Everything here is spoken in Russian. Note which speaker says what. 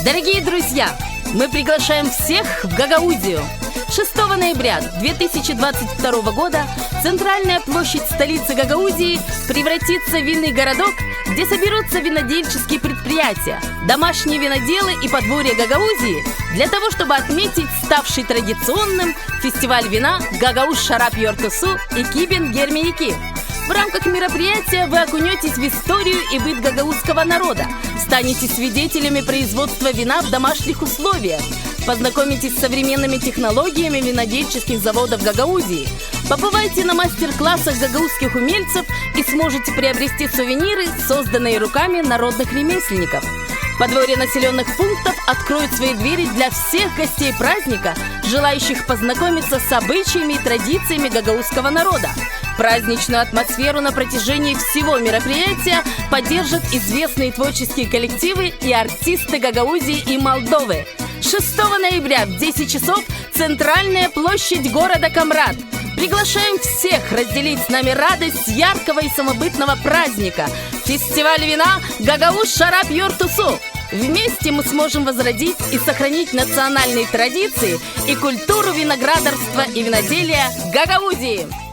Speaker 1: Дорогие друзья, мы приглашаем всех в Гагаузию. 6 ноября 2022 года центральная площадь столицы Гагаузии превратится в винный городок, где соберутся винодельческие предприятия, домашние виноделы и подворья Гагаузии для того, чтобы отметить ставший традиционным фестиваль вина «Гагаус Шарап Йортусу» и «Кибен Гермияки». В рамках мероприятия вы окунетесь в историю и быт гагаузского народа, станете свидетелями производства вина в домашних условиях, познакомитесь с современными технологиями винодельческих заводов Гагаузии, побывайте на мастер-классах гагаузских умельцев и сможете приобрести сувениры, созданные руками народных ремесленников. Подворье населенных пунктов откроют свои двери для всех гостей праздника, желающих познакомиться с обычаями и традициями гагаузского народа. Праздничную атмосферу на протяжении всего мероприятия поддержат известные творческие коллективы и артисты Гагаузии и Молдовы. 6 ноября в 10 часов центральная площадь города Камрад. Приглашаем всех разделить с нами радость яркого и самобытного праздника – фестиваль вина «Гагаус Шарап Йортусу». Вместе мы сможем возродить и сохранить национальные традиции и культуру виноградарства и виноделия Гагаузии.